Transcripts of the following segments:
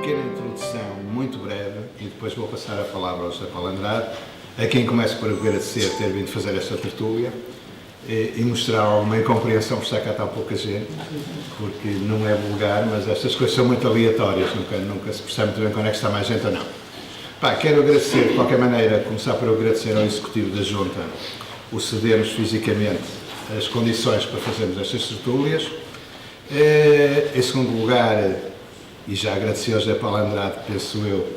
pequena introdução muito breve e depois vou passar a palavra ao José Paulo Andrade, a quem começo por agradecer ter vindo fazer esta tertúlia e mostrar alguma incompreensão por estar cá tão pouca gente, porque não é vulgar, mas estas coisas são muito aleatórias, nunca se percebe muito bem quando é que está mais gente ou não. Quero agradecer, de qualquer maneira, começar por agradecer ao Executivo da Junta o cedermos fisicamente as condições para fazermos estas tertúlias. Em segundo lugar, e já agradeci ao José Paulo Andrade, penso eu,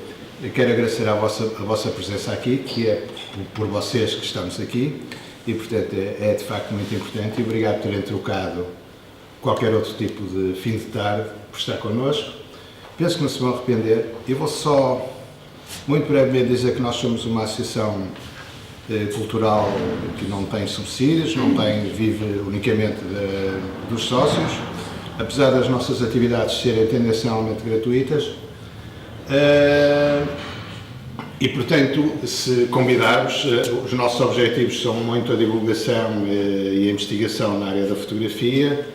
quero agradecer a vossa presença aqui, que é por vocês que estamos aqui, e portanto é de facto muito importante, e obrigado por terem trocado qualquer outro tipo de fim de tarde por estar connosco. Penso que não se vão arrepender. Eu vou só, muito brevemente, dizer que nós somos uma associação cultural que não tem subsídios, vive unicamente dos sócios, apesar das nossas atividades serem tendencialmente gratuitas. E, portanto, se convidarmos, os nossos objetivos são muito a divulgação e a investigação na área da fotografia,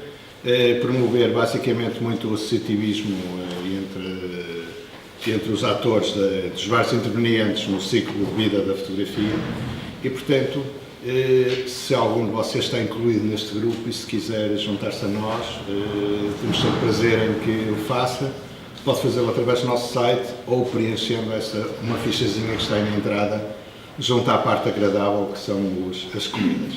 promover basicamente muito o associativismo entre os atores dos vários intervenientes no ciclo de vida da fotografia e, portanto, se algum de vocês está incluído neste grupo e se quiser juntar-se a nós, temos sempre prazer em que o faça. Pode fazê-lo através do nosso site ou preenchendo uma fichazinha que está aí na entrada, junto à parte agradável que são as comidas.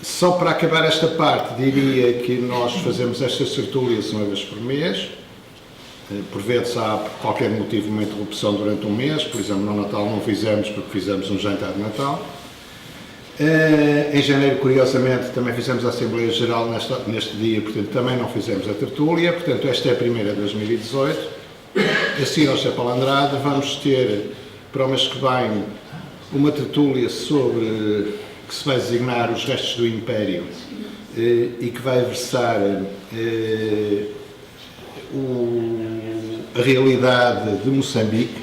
Só para acabar esta parte, diria que nós fazemos estas tertúlias uma vez por mês. Por vezes há, por qualquer motivo, uma interrupção durante um mês. Por exemplo, no Natal não fizemos porque fizemos um jantar de Natal. Em janeiro, curiosamente, também fizemos a Assembleia Geral neste dia, portanto também não fizemos a tertúlia, portanto esta é a primeira de 2018. Assim, ao José Paulo Andrade, vamos ter, para o mês que vem, uma tertúlia sobre que se vai designar os restos do Império e que vai versar a realidade de Moçambique,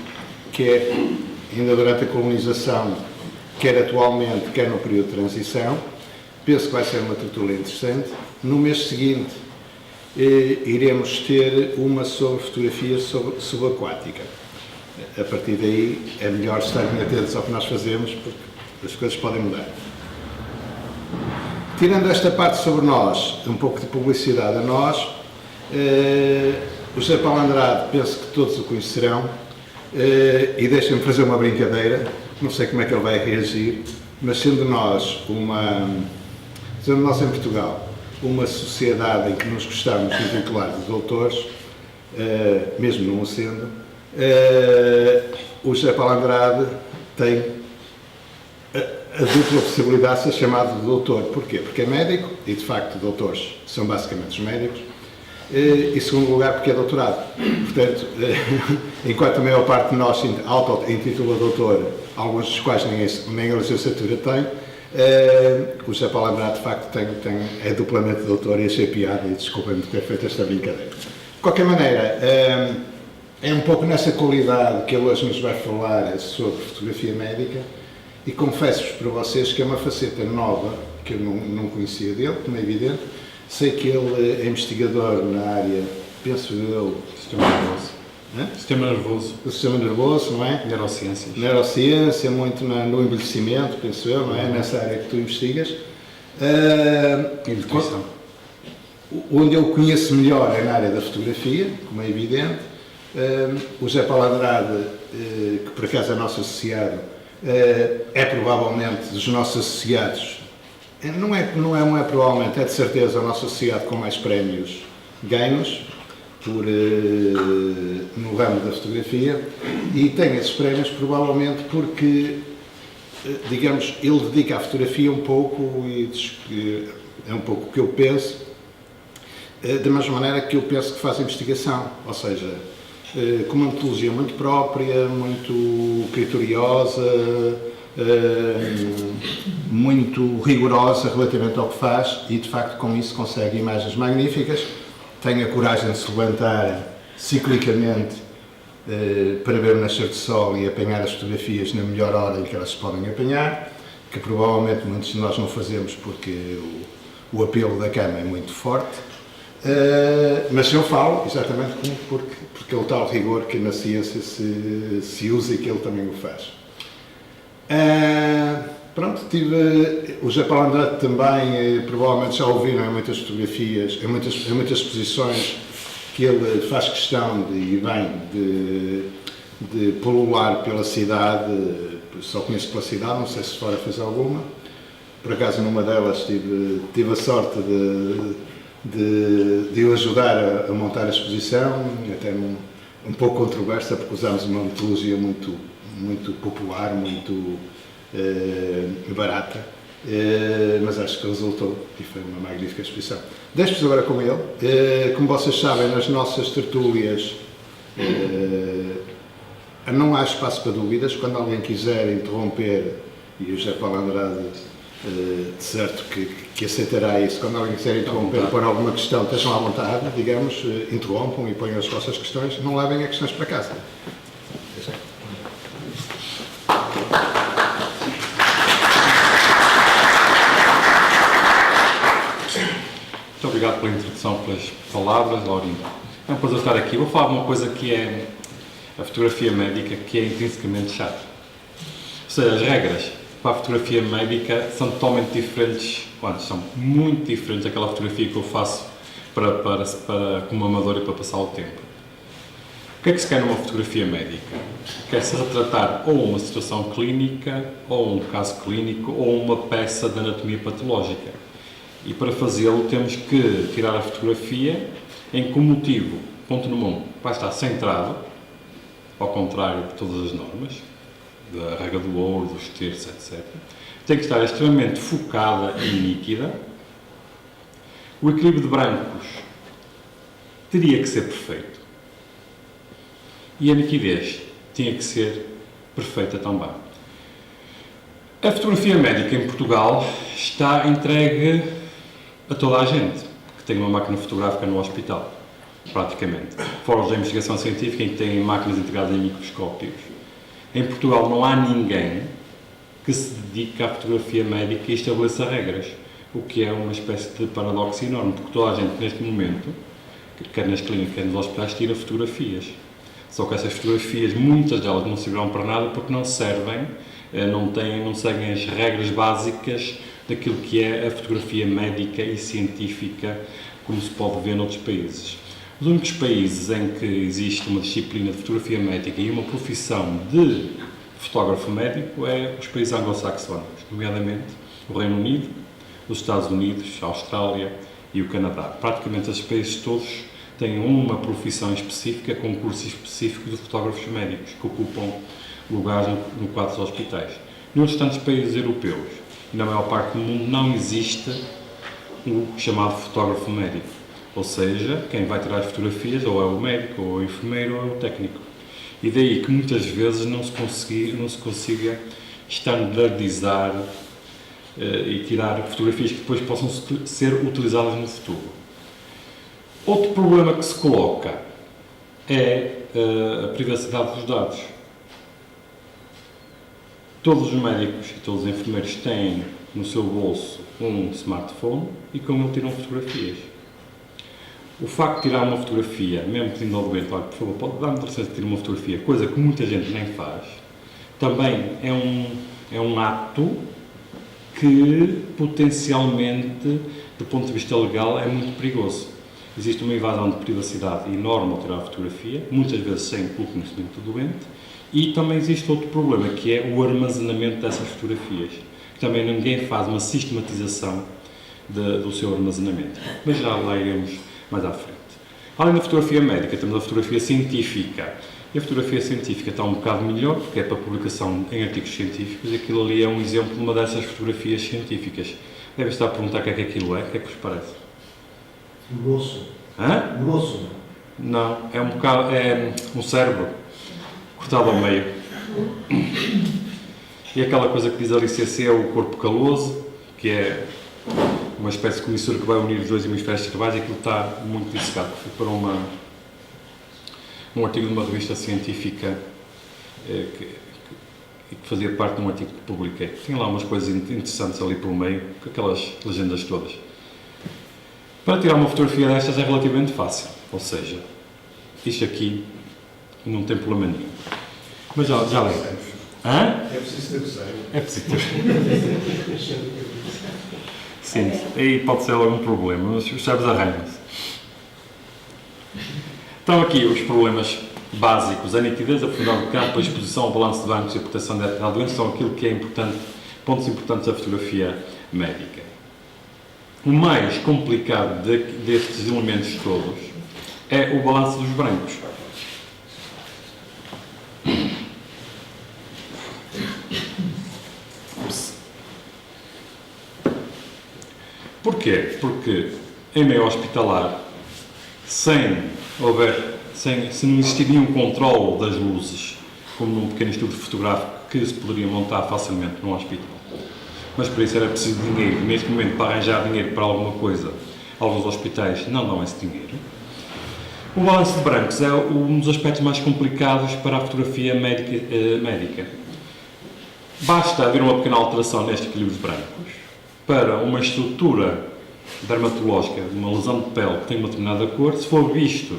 que é, ainda durante a colonização, quer atualmente, quer no período de transição. Penso que vai ser uma tertúlia interessante. No mês seguinte, iremos ter uma sobre fotografia subaquática. A partir daí, é melhor estarem atentos ao que nós fazemos, porque as coisas podem mudar. Tirando esta parte sobre nós, um pouco de publicidade a nós, o José Paulo Andrade, penso que todos o conhecerão, e deixem-me fazer uma brincadeira. Não sei como é que ele vai reagir, mas sendo nós em Portugal uma sociedade em que nos gostamos de intitular de doutores, mesmo não o sendo, o José Paulo Andrade tem a dupla possibilidade de ser chamado de doutor. Porquê? Porque é médico, e de facto doutores são basicamente os médicos, e em segundo lugar porque é doutorado. Portanto, enquanto a maior parte de nós auto-intitula doutor, alguns dos quais nem a licenciatura tem, o José Paulo Andrade de facto é duplamente doutor, e achei piada, e desculpem-me por ter feito esta brincadeira. De qualquer maneira, é um pouco nessa qualidade que ele hoje nos vai falar sobre fotografia médica, e confesso-vos para vocês que é uma faceta nova que eu não conhecia dele, como é evidente. Sei que ele é investigador na área, penso eu, Sistema nervoso. O sistema nervoso, não é? Neurociências. Neurociência, muito no envelhecimento, penso eu, não é? Nessa área que tu investigas. Nutrição. Onde eu conheço melhor é na área da fotografia, como é evidente. O José Paulo Andrade, que por acaso é nosso associado, é provavelmente dos nossos associados, não é provavelmente, é de certeza o nosso associado com mais prémios ganhos no ramo da fotografia, e tem esses prémios provavelmente porque, digamos, ele dedica à fotografia um pouco, e é um pouco o que eu penso, da mesma maneira que eu penso que faz investigação, ou seja, com uma metodologia muito própria, muito criteriosa, muito rigorosa relativamente ao que faz, e de facto com isso consegue imagens magníficas. Tem a coragem de se levantar ciclicamente para ver o nascer do sol e apanhar as fotografias na melhor hora em que elas se podem apanhar, que provavelmente muitos de nós não fazemos porque o apelo da cama é muito forte. Mas eu falo exatamente porque é o tal rigor que na ciência se usa e que ele também o faz. Pronto, o José Paulo Andrade também, provavelmente já ouviram em muitas fotografias, em muitas exposições, que ele faz questão de ir bem, de pulular pela cidade, só conheço pela cidade, não sei se fora fez alguma. Por acaso, numa delas, tive a sorte de o ajudar a montar a exposição, até um pouco controversa, porque usámos uma metodologia muito popular, muito barata, mas acho que resultou e foi uma magnífica exposição. Deixo-vos agora com ele. Como vocês sabem, nas nossas tertúlias não há espaço para dúvidas. Quando alguém quiser interromper, e o José Paulo Andrade de certo que aceitará isso, quando alguém quiser interromper por alguma questão, estejam à vontade, digamos, interrompam e ponham as vossas questões, não levem as questões para casa. Muito obrigado pela introdução, pelas palavras, Laurinho. É um prazer estar aqui. Vou falar de uma coisa que é a fotografia médica, que é intrinsecamente chata. Ou seja, as regras para a fotografia médica são totalmente diferentes, são muito diferentes daquela fotografia que eu faço como amador e para passar o tempo. O que é que se quer numa fotografia médica? Quer-se retratar ou uma situação clínica, ou um caso clínico, ou uma peça de anatomia patológica. E para fazê-lo temos que tirar a fotografia em que o motivo, ponto número 1, vai estar centrado, ao contrário de todas as normas, da regra do ouro, dos terços, etc. Tem que estar extremamente focada e nítida. O equilíbrio de brancos teria que ser perfeito. E a nitidez tinha que ser perfeita também. A fotografia médica em Portugal está entregue a toda a gente que tem uma máquina fotográfica no hospital, praticamente. Fora os da investigação científica em que têm máquinas integradas em microscópios. Em Portugal não há ninguém que se dedique à fotografia médica e estabeleça regras, o que é uma espécie de paradoxo enorme, porque toda a gente neste momento, quer nas clínicas, quer nos hospitais, tira fotografias. Só que essas fotografias, muitas delas não servirão para nada porque não servem, não seguem as regras básicas daquilo que é a fotografia médica e científica, como se pode ver noutros países. Os únicos países em que existe uma disciplina de fotografia médica e uma profissão de fotógrafo médico é os países anglo-saxónicos, nomeadamente o Reino Unido, os Estados Unidos, a Austrália e o Canadá. Praticamente esses países todos têm uma profissão específica, com cursos específicos de fotógrafos médicos que ocupam lugares no quadro dos hospitais. Nos restantes países europeus e na maior parte do mundo não existe o chamado fotógrafo médico. Ou seja, quem vai tirar as fotografias ou é o médico, ou é o enfermeiro, ou é o técnico. E daí que muitas vezes não se consiga standardizar e tirar fotografias que depois possam ser utilizadas no futuro. Outro problema que se coloca é a privacidade dos dados. Todos os médicos e todos os enfermeiros têm no seu bolso um smartphone e com ele tiram fotografias. O facto de tirar uma fotografia, mesmo pedindo ao doente, olha, por favor, pode dar-me licença de tirar uma fotografia, coisa que muita gente nem faz, também é um ato que potencialmente, do ponto de vista legal, é muito perigoso. Existe uma invasão de privacidade enorme ao tirar a fotografia, muitas vezes sem o conhecimento do doente, e também existe outro problema, que é o armazenamento dessas fotografias. Também ninguém faz uma sistematização do seu armazenamento. Mas já lá iremos mais à frente. Além da fotografia médica, temos a fotografia científica. E a fotografia científica está um bocado melhor, porque é para publicação em artigos científicos, e aquilo ali é um exemplo de uma dessas fotografias científicas. Deve estar a perguntar o que é que aquilo é, o que é que vos parece? Grosso. Hã? Grosso. Não, é um cérebro cortado ao meio. E aquela coisa que diz a LCC é o corpo caloso, que é uma espécie de comissura que vai unir os dois hemisférios cerebrais, e aquilo está muito dissecado. Fui para um artigo de uma revista científica que fazia parte de um artigo que publiquei. Tinha lá umas coisas interessantes ali pelo meio, com aquelas legendas todas. Para tirar uma fotografia destas é relativamente fácil, ou seja, isto aqui não tem problema nenhum. Mas já lembro. Hã? É preciso ter o sangue. É preciso ter. Sim, aí pode ser algum problema, mas os cérebros arranham-se. Então aqui os problemas básicos, a nitidez, a profundidade do campo, a exposição, o balanço de bancos e a proteção da doença são aquilo que é importante, pontos importantes da fotografia médica. O mais complicado destes elementos todos é o balanço dos brancos. Porquê? Porque em meio hospitalar, se não existir nenhum controle das luzes, como num pequeno estúdio fotográfico que se poderia montar facilmente num hospital, mas para isso era preciso dinheiro. Neste momento, para arranjar dinheiro para alguma coisa, alguns hospitais não dão esse dinheiro. O balanço de brancos é um dos aspectos mais complicados para a fotografia médica. Basta haver uma pequena alteração neste equilíbrio de brancos para uma estrutura dermatológica de uma lesão de pele que tem uma determinada cor. Se for visto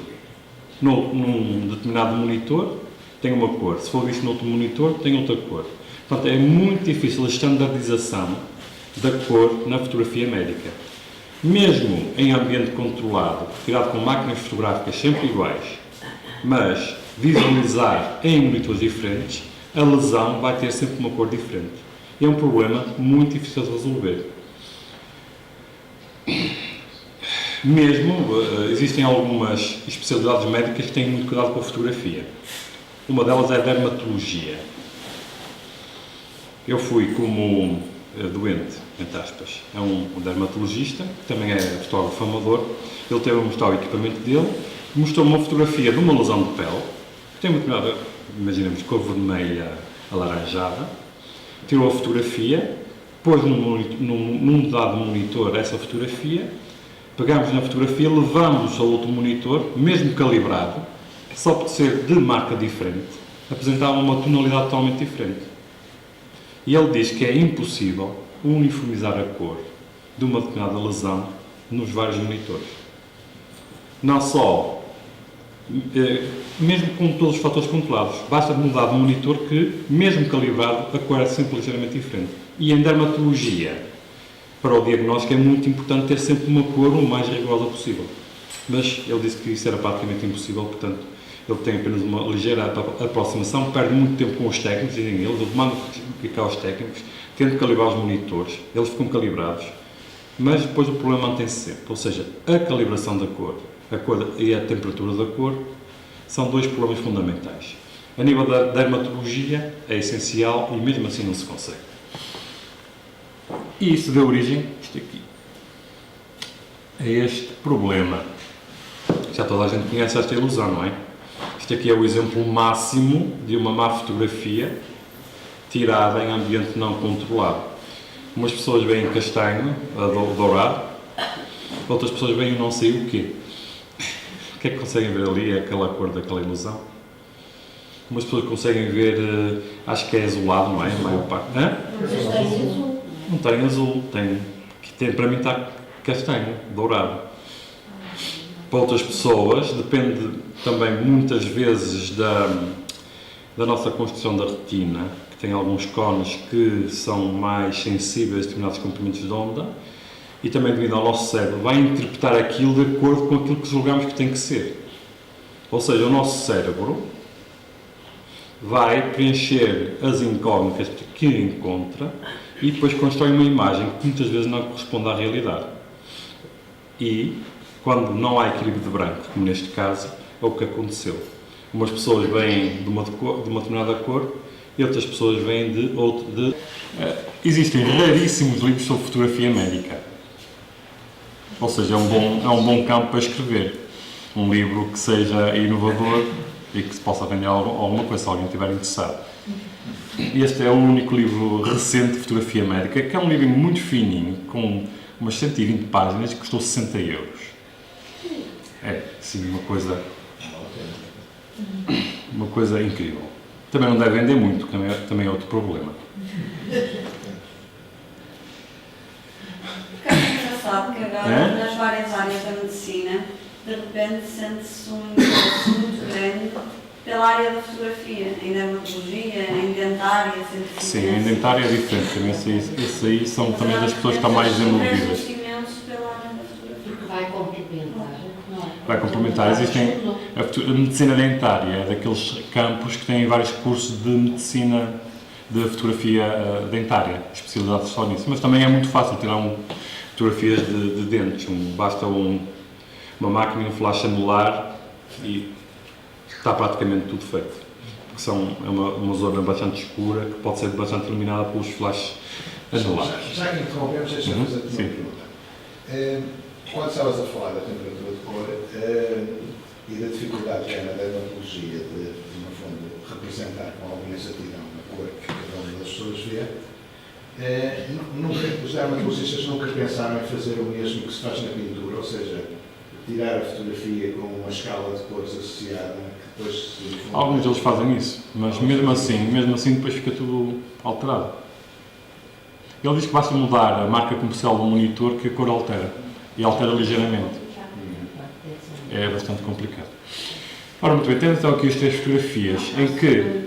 num determinado monitor, tem uma cor. Se for visto noutro monitor, tem outra cor. Portanto, é muito difícil a standardização da cor na fotografia médica. Mesmo em ambiente controlado, tirado com máquinas fotográficas sempre iguais, mas visualizar em monitores diferentes, a lesão vai ter sempre uma cor diferente. E é um problema muito difícil de resolver. Mesmo, existem algumas especialidades médicas que têm muito cuidado com a fotografia. Uma delas é a dermatologia. Eu fui como doente, entre aspas, é um dermatologista, que também é fotógrafo amador. Ele teve a mostrar o equipamento dele, mostrou uma fotografia de uma lesão de pele, que tem uma determinada, imaginemos, cor vermelha alaranjada, tirou a fotografia, pôs num dado monitor essa fotografia, pegámos na fotografia, levámos a outro monitor, mesmo calibrado, só por ser de marca diferente, apresentava uma tonalidade totalmente diferente. E ele diz que é impossível uniformizar a cor de uma determinada lesão nos vários monitores. Não só, mesmo com todos os fatores controlados, basta mudar de monitor que, mesmo calibrado, a cor é sempre ligeiramente diferente. E em dermatologia, para o diagnóstico, é muito importante ter sempre uma cor o mais rigorosa possível. Mas ele disse que isso era praticamente impossível, portanto, ele tem apenas uma ligeira aproximação, perde muito tempo com os técnicos, dizem eles, eu mando ficar aos técnicos, tento calibrar os monitores, eles ficam calibrados, mas depois o problema mantém-se sempre. Ou seja, a calibração da cor, a cor e a temperatura da cor, são dois problemas fundamentais. A nível da dermatologia é essencial e mesmo assim não se consegue. E isso deu origem, isto aqui, a este problema. Já toda a gente conhece esta ilusão, não é? Este aqui é o exemplo máximo de uma má fotografia tirada em ambiente não controlado. Umas pessoas veem castanho, dourado, outras pessoas veem não sei o quê. O que é que conseguem ver ali? É aquela cor daquela ilusão. Umas pessoas conseguem ver, acho que é azulado, não é? A maior parte. Hã? Não tem azul, para mim está castanho, dourado. Para outras pessoas, depende também muitas vezes da nossa construção da retina, que tem alguns cones que são mais sensíveis a determinados comprimentos de onda, e também devido ao nosso cérebro, vai interpretar aquilo de acordo com aquilo que julgamos que tem que ser. Ou seja, o nosso cérebro vai preencher as incógnitas que encontra e depois constrói uma imagem que muitas vezes não corresponde à realidade. E, quando não há equilíbrio de branco, como neste caso, é o que aconteceu. Umas pessoas vêm de uma determinada cor e outras pessoas vêm de outra. Existem raríssimos livros sobre fotografia médica. Ou seja, é um bom campo para escrever. Um livro que seja inovador e que se possa vender alguma coisa, se alguém estiver interessado. Este é o único livro recente de fotografia médica, que é um livro muito fininho, com umas 120 páginas, que custou 60 euros. É, sim, uma coisa incrível. Também não deve vender muito, também é outro problema. engraçado que agora, nas várias áreas da medicina, de repente sente-se um interesse muito grande pela área da fotografia, em dermatologia, em dentária, sente-se Sim, em dentária é diferente, também esse aí são também das pessoas que estão mais envolvidas. Interesse imenso pela área da fotografia. Porque vai complementar, não é? Vai complementar, existem, a medicina dentária é daqueles campos que têm vários cursos de medicina de fotografia dentária, especialidade só nisso, mas também é muito fácil tirar fotografias de dentes, basta uma máquina e um flash anular e está praticamente tudo feito. Porque é uma zona bastante escura que pode ser bastante iluminada pelos flashes anulares. Já que interrompemos, deixa-me fazer-te uma pergunta. Quando estavas a falar da temperatura de cor e da dificuldade que é na dermatologia de, no fundo, representar com alguma exatidão a cor que cada uma das pessoas vê, os dermatologistas nunca pensaram em fazer o mesmo que se faz na pintura, ou seja, tirar a fotografia com uma escala de cores associada, que depois se... Alguns deles fazem isso, mas mesmo assim depois fica tudo alterado. Ele diz que basta mudar a marca comercial do monitor que a cor altera, e altera ligeiramente. É bastante complicado. Ora, muito bem, temos então aqui as 3 fotografias em que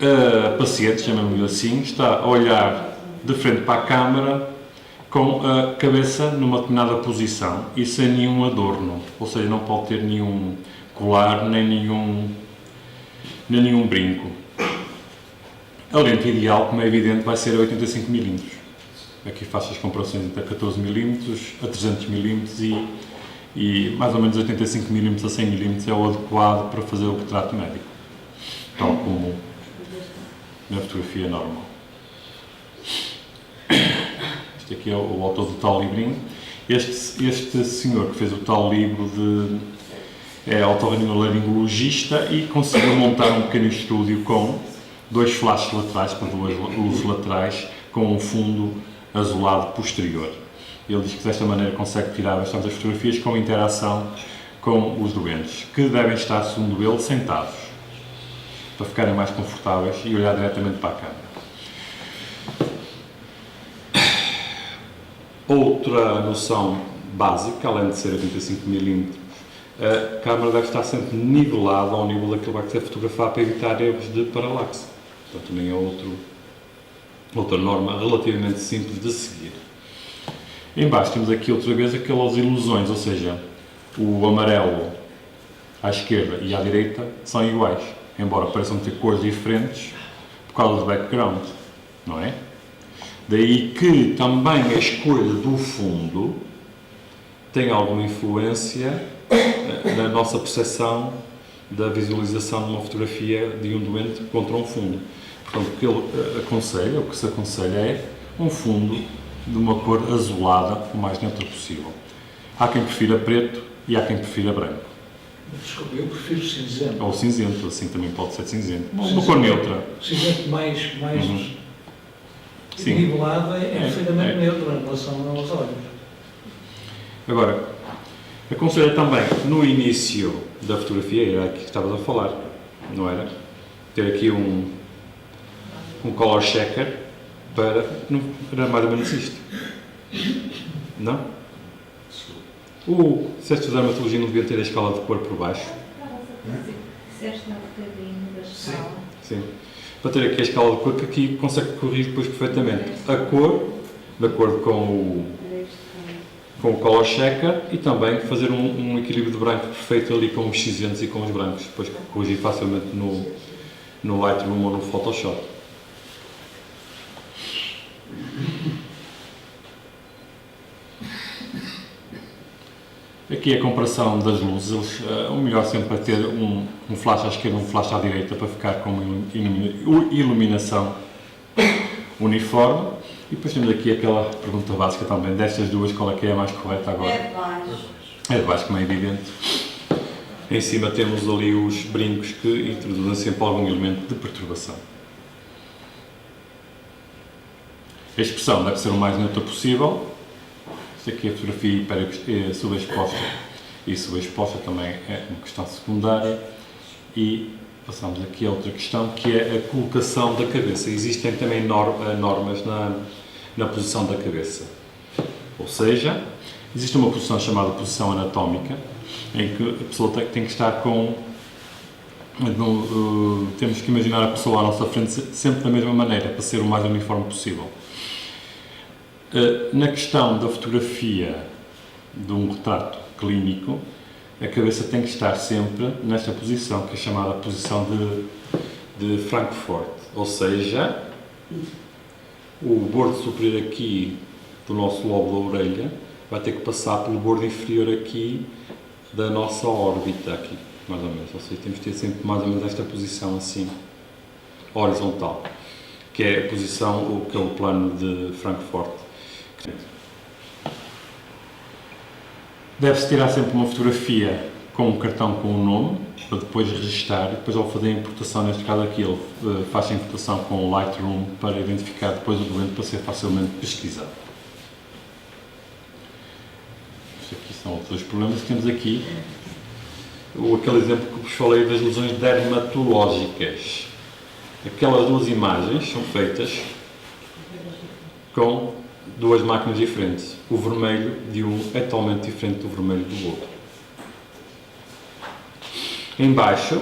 a paciente, chamamos-lhe assim, está a olhar de frente para a câmara com a cabeça numa determinada posição e sem nenhum adorno, ou seja, não pode ter nenhum colar nem nenhum brinco. A lente ideal, como é evidente, vai ser a 85mm. Aqui faço as comparações entre a 14mm, a 300mm e mais ou menos 85mm a 100mm é o adequado para fazer o retrato médico, tal como na fotografia normal. Este aqui é o autor do tal livrinho. Este senhor que fez o tal livro é otorrinolaringologista e conseguiu montar um pequeno estúdio com 2 flashes laterais para 2 luzes laterais com um fundo azulado posterior. Ele diz que desta maneira consegue tirar bastantes fotografias com interação com os doentes, que devem estar, segundo ele, sentados, para ficarem mais confortáveis e olhar diretamente para a câmara. Outra noção básica, além de ser a 25mm, a câmara deve estar sempre nivelada ao nível daquilo que vai ser fotografado para evitar erros de paralaxe. Portanto, também é outra norma relativamente simples de seguir. Em baixo temos aqui outra vez aquelas ilusões, ou seja, o amarelo à esquerda e à direita são iguais, embora pareçam ter cores diferentes por causa do background, não é? Daí que também a escolha do fundo tem alguma influência na nossa percepção da visualização de uma fotografia de um doente contra um fundo. Portanto, o que ele aconselha, o que se aconselha é um fundo de uma cor azulada, o mais neutra possível. Há quem prefira preto e há quem prefira branco. Desculpa, eu prefiro cinzento. Ou cinzento, assim também pode ser cinzento. Uma cor neutra. Cinzento mais Sim. nivelado é perfeitamente neutro em relação aos olhos. Agora, aconselho também, no início da fotografia, era aqui que estavas a falar, não era? Ter aqui um color checker para mais ou menos isto. Não? O certo de dermatologia não devia ter a escala de cor por baixo? Disseste um bocadinho da escala. Sim. Para ter aqui a escala de cor, que aqui consegue corrigir depois perfeitamente a cor, de acordo com o color checker, e também fazer um equilíbrio de branco perfeito ali com os cinzentos e com os brancos, depois corrigir facilmente no Lightroom ou no Photoshop. Aqui a comparação das luzes, o melhor sempre é ter um flash à esquerda e um flash à direita para ficar com uma iluminação uniforme. E depois temos aqui aquela pergunta básica também, destas duas, qual é que é a mais correta agora? É de baixo. É de baixo, como é evidente. Em cima temos ali os brincos que introduzem sempre algum elemento de perturbação. A expressão deve ser o mais neutra possível. Esta aqui é a fotografia subexposta e subexposta também é uma questão secundária. E passamos aqui a outra questão, que é a colocação da cabeça. Existem também normas na posição da cabeça. Ou seja, existe uma posição chamada posição anatómica, em que a pessoa tem que estar com... temos que imaginar a pessoa à nossa frente sempre da mesma maneira, para ser o mais uniforme possível. Na questão da fotografia de um retrato clínico, a cabeça tem que estar sempre nesta posição, que é chamada posição de Frankfurt. Ou seja, o bordo superior aqui do nosso lobo da orelha vai ter que passar pelo bordo inferior aqui da nossa órbita, aqui, mais ou menos. Ou seja, temos que ter sempre mais ou menos esta posição assim, horizontal, que é a posição, que é o plano de Frankfurt. Deve-se tirar sempre uma fotografia com um cartão com o nome, para depois registar, e depois ao fazer a importação, neste caso aqui, ele faz a importação com o Lightroom para identificar depois o doente para ser facilmente pesquisado. Isto aqui são outros dois problemas que temos aqui. Aquele exemplo que vos falei das lesões dermatológicas. Aquelas duas imagens são feitas com duas máquinas diferentes. O vermelho de um é totalmente diferente do vermelho do outro. Em baixo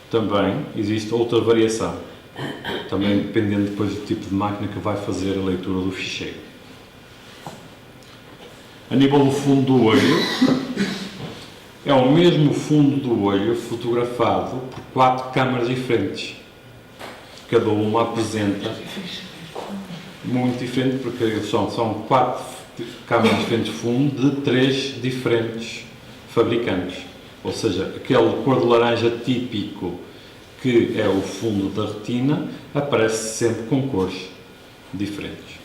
também existe outra variação, também dependendo depois do tipo de máquina que vai fazer a leitura do ficheiro. A nível do fundo do olho, é o mesmo fundo do olho fotografado por 4 câmaras diferentes. Cada uma apresenta muito diferente, porque são 4 câmaras diferentes de fundo de 3 diferentes fabricantes. Ou seja, aquele cor de laranja típico que é o fundo da retina aparece sempre com cores diferentes.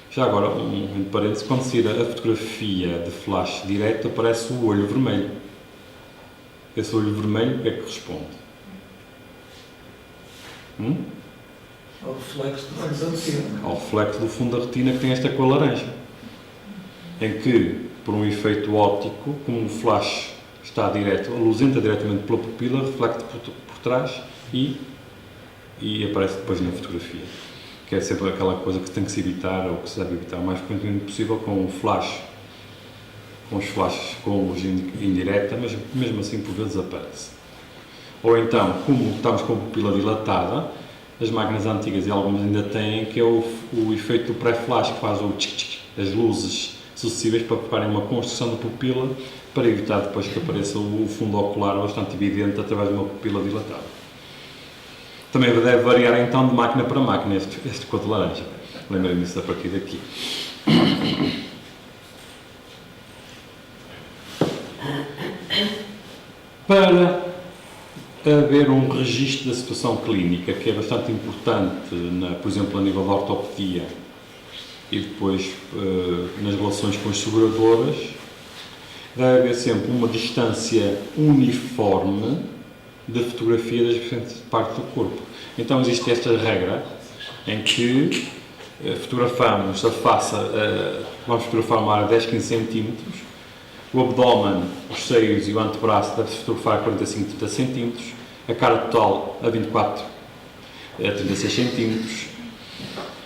Já agora, entre parênteses, quando se tira a fotografia de flash direto, aparece o olho vermelho. Esse olho vermelho é que responde. Ao reflexo do fundo da retina. Ao reflexo do fundo da retina que tem esta cor laranja. Em que, por um efeito óptico, como o flash está direto, a luz entra diretamente pela pupila, reflete por trás e aparece depois na fotografia. Que é sempre aquela coisa que tem que se evitar, ou que se deve evitar o mais frequentemente possível com o flash, com os flashes com luz indireta, mas mesmo assim por vezes aparece. Ou então, como estamos com a pupila dilatada, as máquinas antigas e algumas ainda têm, que é o efeito do pré-flash, que faz o tchic-tchic, as luzes sucessivas para preparem uma construção da pupila, para evitar depois que apareça o fundo ocular bastante evidente através de uma pupila dilatada. Também deve variar então de máquina para máquina este cor de laranja. Lembrem-me disso a partir daqui. Para haver um registro da situação clínica, que é bastante importante, por exemplo, a nível da ortopedia e depois nas relações com as seguradoras, deve haver sempre uma distância uniforme de fotografia das diferentes partes do corpo. Então existe esta regra em que fotografamos a face, vamos fotografar uma área de 10, 15 cm, o abdômen, os seios e o antebraço deve-se fotografar a 45, 30 cm, a cara total a 24, a 36 cm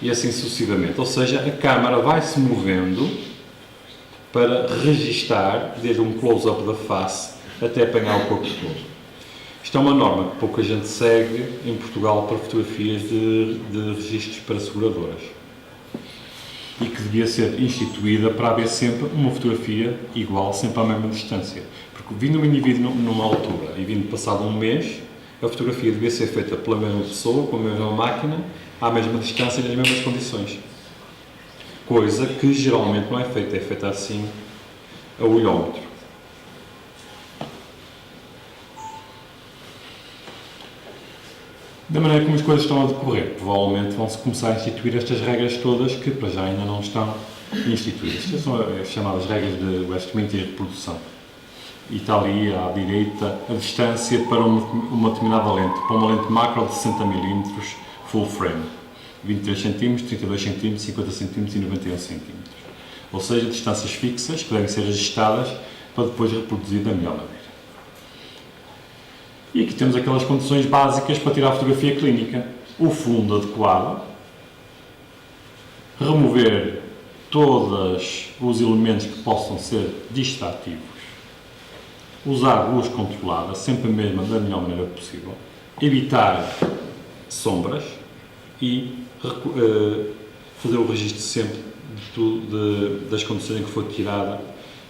e assim sucessivamente. Ou seja, a câmara vai se movendo para registar desde um close-up da face até apanhar o corpo todo. Isto é uma norma que pouca gente segue em Portugal para fotografias de registros para seguradoras. E que devia ser instituída para haver sempre uma fotografia igual, sempre à mesma distância. Porque vindo um indivíduo numa altura e vindo passado um mês, a fotografia devia ser feita pela mesma pessoa, com a mesma máquina, à mesma distância e nas mesmas condições. Coisa que geralmente não é feita assim a olhómetro. Da maneira como as coisas estão a decorrer, provavelmente vão-se começar a instituir estas regras todas que para já ainda não estão instituídas. Estas são as chamadas regras de Westminster e reprodução. E está ali à direita a distância para uma determinada lente, para uma lente macro de 60 mm full frame, 23 cm, 32 cm, 50 cm e 91 cm. Ou seja, distâncias fixas que devem ser ajustadas para depois reproduzir da melhor maneira. E aqui temos aquelas condições básicas para tirar a fotografia clínica. O fundo adequado, remover todos os elementos que possam ser distrativos, usar luz controlada, sempre a mesma, da melhor maneira possível, evitar sombras e fazer o registro sempre das condições em que foi tirada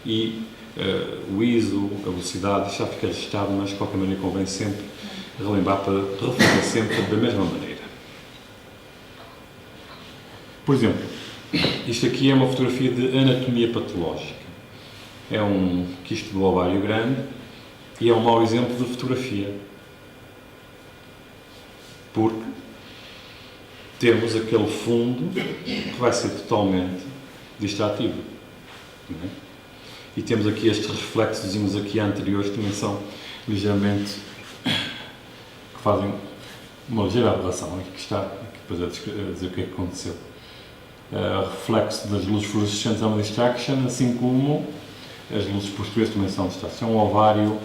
e o ISO, a velocidade, isto já fica registado, mas de qualquer maneira convém sempre relembrar para refazer sempre da mesma maneira. Por exemplo, isto aqui é uma fotografia de anatomia patológica. É um quisto do ovário grande e é um mau exemplo de fotografia. Porque temos aquele fundo que vai ser totalmente distrativo. Não é? E temos aqui estes reflexos aqui anteriores que também são ligeiramente, que fazem uma ligeira aberração. Aqui está, aqui depois a dizer o que é que aconteceu. Reflexo das luzes fluorescentes é uma distraction, assim como as luzes posteriores também são distraction. É um ovário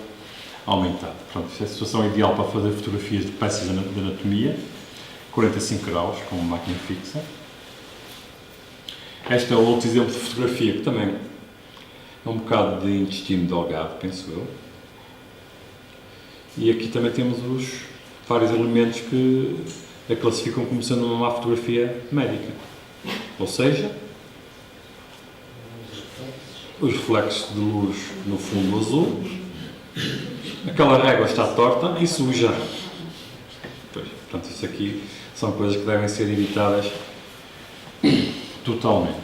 aumentado. Portanto, esta é a situação ideal para fazer fotografias de peças de anatomia, 45 graus, com uma máquina fixa. Este é outro exemplo de fotografia que também é um bocado de intestino delgado, penso eu. E aqui também temos os vários elementos que a classificam como sendo uma fotografia médica. Ou seja, os reflexos de luz no fundo azul, aquela régua está torta e suja. Portanto, isso aqui são coisas que devem ser evitadas totalmente.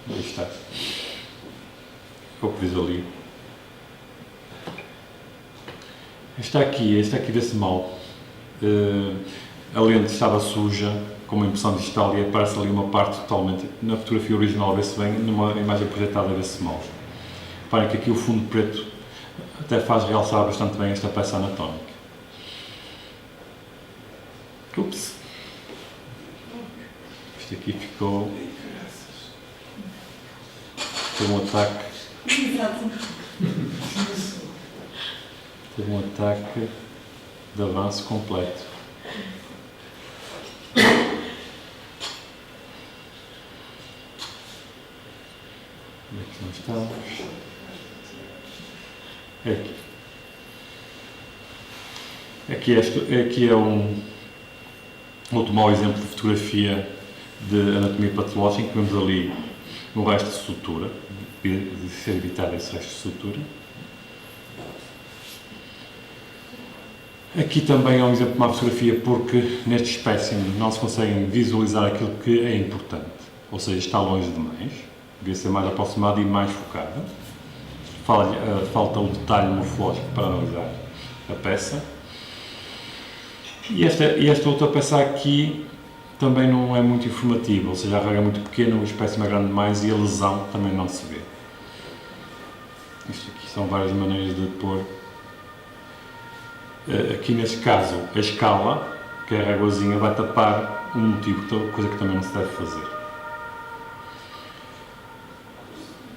Aí está. O que diz ali. Este aqui desse mal. A lente estava suja, com uma impressão digital, e aparece ali uma parte totalmente. Na fotografia original vê-se bem, numa imagem projetada vê-se mal. Reparem que aqui o fundo preto até faz realçar bastante bem esta peça anatómica. Ups! Isto aqui ficou. Teve um ataque. Exato. Teve um ataque de avanço completo. Onde é que nós estamos? É aqui. Aqui é um outro mau exemplo de fotografia de anatomia patológica, em que vemos ali o resto de sutura, de ser evitado esse resto de sutura. Aqui também é um exemplo de uma fotografia porque neste espécime não se consegue visualizar aquilo que é importante, ou seja, está longe demais, devia ser mais aproximado e mais focado. Falta o detalhe morfológico para analisar a peça. E esta outra peça aqui também não é muito informativa, ou seja, a régua é muito pequena, o espécime é grande demais e a lesão também não se vê. Isto aqui são várias maneiras de pôr. Aqui neste caso, a escala, que é a réguazinha, vai tapar um motivo, coisa que também não se deve fazer.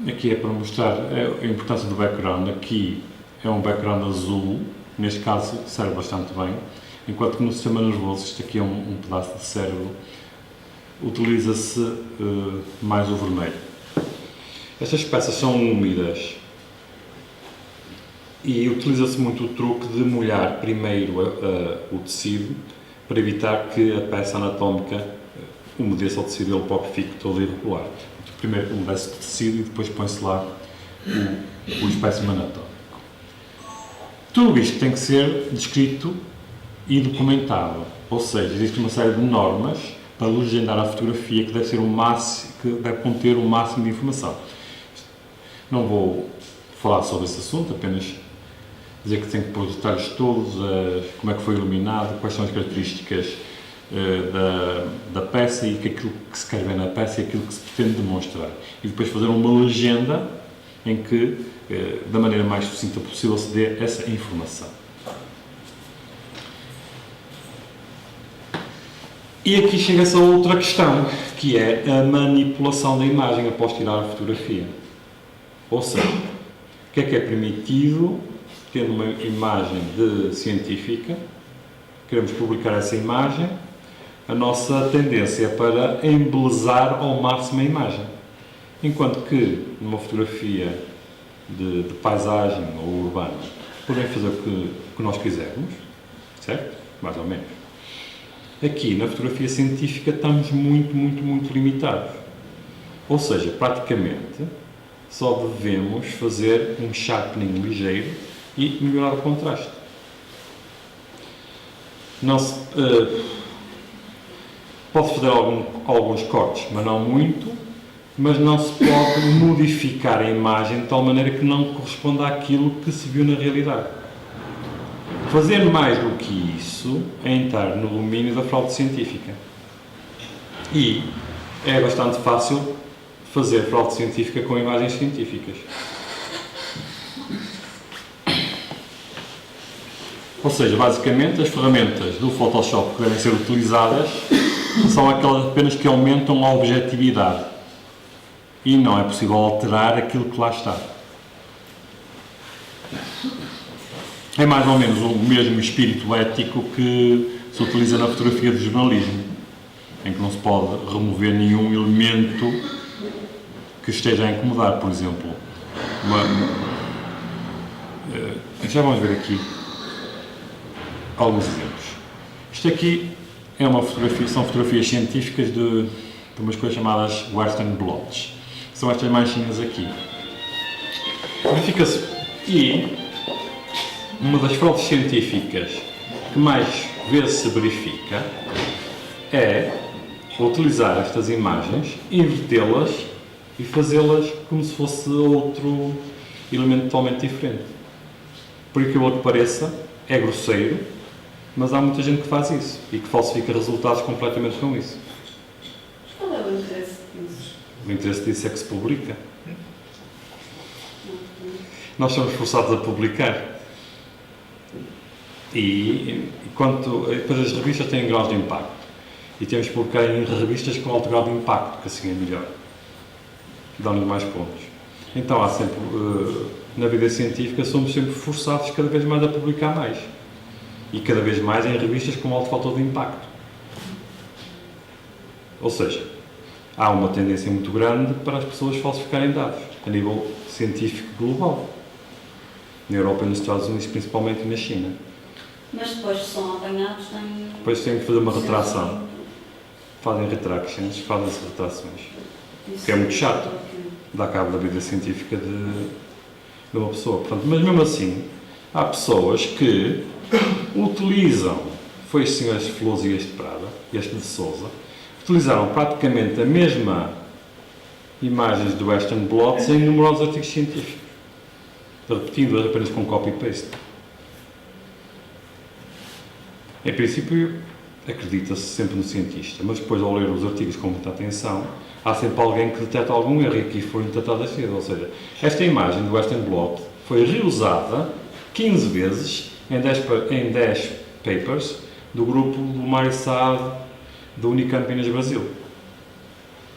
Aqui é para mostrar a importância do background. Aqui é um background azul, neste caso serve bastante bem, enquanto que no sistema nervoso, isto aqui é um pedaço de cérebro, utiliza-se mais o vermelho. Estas peças são úmidas e utiliza-se muito o truque de molhar primeiro o tecido para evitar que a peça anatómica umedeça o tecido e ele próprio fique todo irregular. Primeiro umedece o tecido e depois põe-se lá o espécime anatómico. Tudo isto tem que ser descrito e documentado, ou seja, existe uma série de normas para legendar a fotografia que deve ser que deve conter o máximo de informação. Não vou falar sobre esse assunto, apenas dizer que tem que pôr os detalhes todos, como é que foi iluminado, quais são as características da peça e aquilo que se quer ver na peça e aquilo que se pretende demonstrar. E depois fazer uma legenda em que, da maneira mais sucinta possível, se dê essa informação. E aqui chega-se a outra questão, que é a manipulação da imagem após tirar a fotografia. Ou seja, o que é permitido, tendo uma imagem científica, queremos publicar essa imagem, a nossa tendência é para embelezar ao máximo a imagem. Enquanto que numa fotografia de paisagem ou urbana podemos fazer o que nós quisermos, certo? Mais ou menos. Aqui na fotografia científica estamos muito limitados. Ou seja, praticamente só devemos fazer um sharpening ligeiro e melhorar o contraste. Não se, pode fazer alguns cortes, mas não muito, mas não se pode modificar a imagem de tal maneira que não corresponda àquilo que se viu na realidade. Fazer mais do que isso é entrar no domínio da fraude científica. E é bastante fácil fazer fraude científica com imagens científicas. Ou seja, basicamente, as ferramentas do Photoshop que devem ser utilizadas são aquelas apenas que aumentam a objetividade. E não é possível alterar aquilo que lá está. É mais ou menos o mesmo espírito ético que se utiliza na fotografia de jornalismo, em que não se pode remover nenhum elemento que esteja a incomodar, por exemplo. Já vamos ver aqui alguns exemplos. Isto aqui é uma fotografia, são fotografias científicas de umas coisas chamadas Western blots. São estas manchinhas aqui. Verifica-se. E uma das fraudes científicas que mais vezes se verifica é utilizar estas imagens, invertê-las e fazê-las como se fosse outro elemento totalmente diferente. Por aquilo que pareça, é grosseiro, mas há muita gente que faz isso e que falsifica resultados completamente com isso. Qual é o interesse disso? O interesse disso é que se publica. Nós somos forçados a publicar. E depois as revistas têm graus de impacto. E temos que publicar em revistas com alto grau de impacto, que assim é melhor. Dão-nos mais pontos. Então há sempre, na vida científica, somos sempre forçados cada vez mais a publicar mais. E cada vez mais em revistas com alto fator de impacto. Ou seja, há uma tendência muito grande para as pessoas falsificarem dados, a nível científico global. Na Europa e nos Estados Unidos, principalmente, e na China. Mas depois são apanhados em... Depois têm que fazer uma retração. Fazem retractions, fazem-se retrações. Que é muito chato. Dá cabo da vida científica de uma pessoa. Portanto, mas mesmo assim, há pessoas que utilizam, foi este senhor este Flores e este Prada, este de Sousa, utilizaram praticamente a mesma imagens do Western blots em numerosos artigos científicos. Repetindo apenas com copy-paste. Em princípio, acredita-se sempre no cientista, mas depois, ao ler os artigos com muita atenção, há sempre alguém que detecta algum erro e aqui foram detectadas cedo. Ou seja, esta imagem do Western blot foi reusada 15 vezes em 10 papers do grupo do Mário Saad do Unicamp Minas Brasil.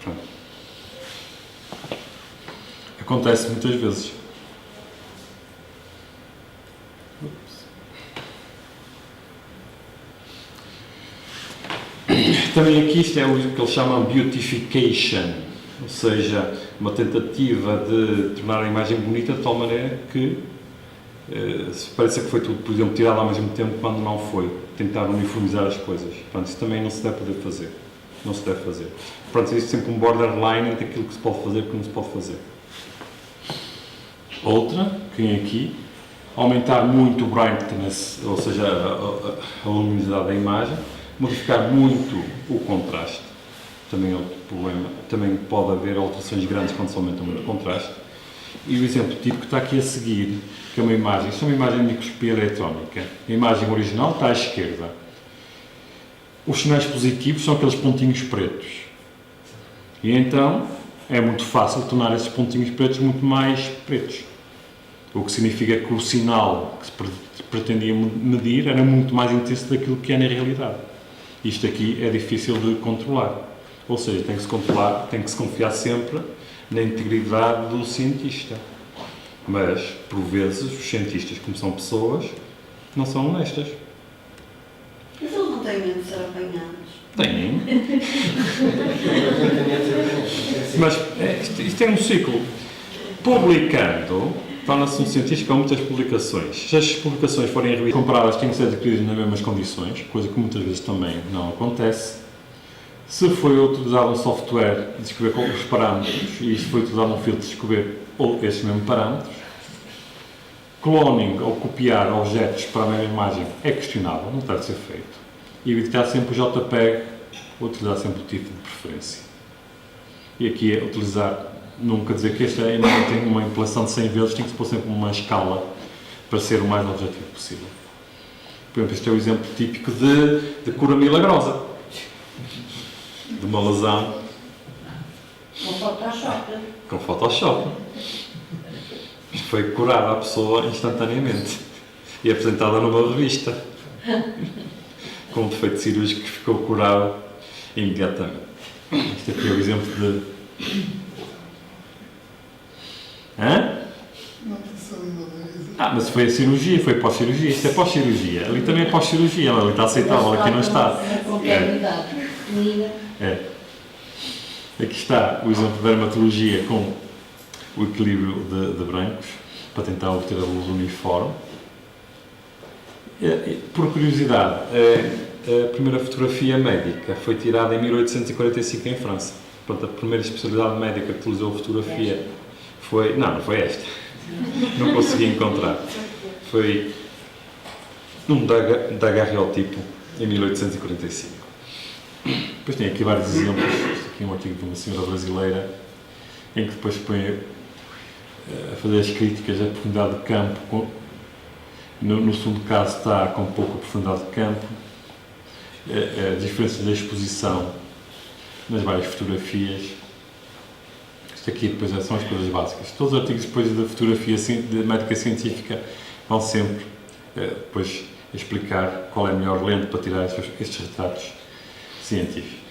Pronto. Acontece muitas vezes. Também aqui isto é o que eles chamam beautification, ou seja, uma tentativa de tornar a imagem bonita de tal maneira que pareça que foi tudo, por exemplo, tirado ao mesmo tempo quando não foi. Tentar uniformizar as coisas. Portanto, isso também não se deve poder fazer. Não se deve fazer. Portanto, existe sempre um borderline entre aquilo que se pode fazer e o que não se pode fazer. Outra, que vem aqui, aumentar muito o brightness, ou seja, a luminosidade da imagem, modificar muito o contraste, também é outro problema, também pode haver alterações grandes quando se aumenta muito o contraste. E o exemplo tipo que está aqui a seguir, que é uma imagem, isto é uma imagem de microscopia eletrónica. A imagem original está à esquerda. Os sinais positivos são aqueles pontinhos pretos. E então é muito fácil tornar esses pontinhos pretos muito mais pretos. O que significa que o sinal que se pretendia medir era muito mais intenso daquilo que é na realidade. Isto aqui é difícil de controlar. Ou seja, tem que se controlar, tem que se confiar sempre na integridade do cientista. Mas, por vezes, os cientistas, como são pessoas, não são honestas. Mas eles não têm medo de ser apanhados. Tem. Mas isto é um ciclo. Publicando, torna-se um cientista com muitas publicações. Se as publicações forem comparadas, têm que ser adquiridas nas mesmas condições, coisa que muitas vezes também não acontece. Se foi utilizado um software de descobrir os parâmetros e se foi utilizado um filtro de descobrir esses mesmos parâmetros, cloning ou copiar objetos para a mesma imagem é questionável, não deve ser feito. E evitar sempre o JPEG, ou utilizar sempre o título de preferência. E aqui é utilizar, não quer dizer que esta imagem tem uma implantação de 100 vezes, tem que se pôr sempre uma escala para ser o mais objetivo possível. Por exemplo, este é o exemplo típico de cura milagrosa. De uma lesão Com Photoshop. com Photoshop. Isto foi curada a pessoa instantaneamente e apresentada numa revista com um defeito cirúrgico que ficou curado imediatamente. Este aqui é o exemplo de... Hã? Mas foi a cirurgia, foi pós-cirurgia. Isto é pós-cirurgia. Ali também é pós-cirurgia. Ali está aceitável, aqui não está. Aqui está o exemplo de dermatologia com o equilíbrio de brancos, para tentar obter a luz uniforme. Por curiosidade, a primeira fotografia médica foi tirada em 1845 em França. Portanto, a primeira especialidade médica que utilizou a fotografia foi... Não foi esta. Não consegui encontrar. Foi um daguerreotipo em 1845. Depois tem aqui vários exemplos. Este aqui é um artigo de uma senhora brasileira em que depois põe a fazer as críticas à profundidade de campo. No segundo caso está com pouca profundidade de campo. A diferença da exposição nas várias fotografias. Isto aqui depois são as coisas básicas. Todos os artigos depois da fotografia de médica científica vão sempre depois explicar qual é a melhor lente para tirar estes retratos científicos.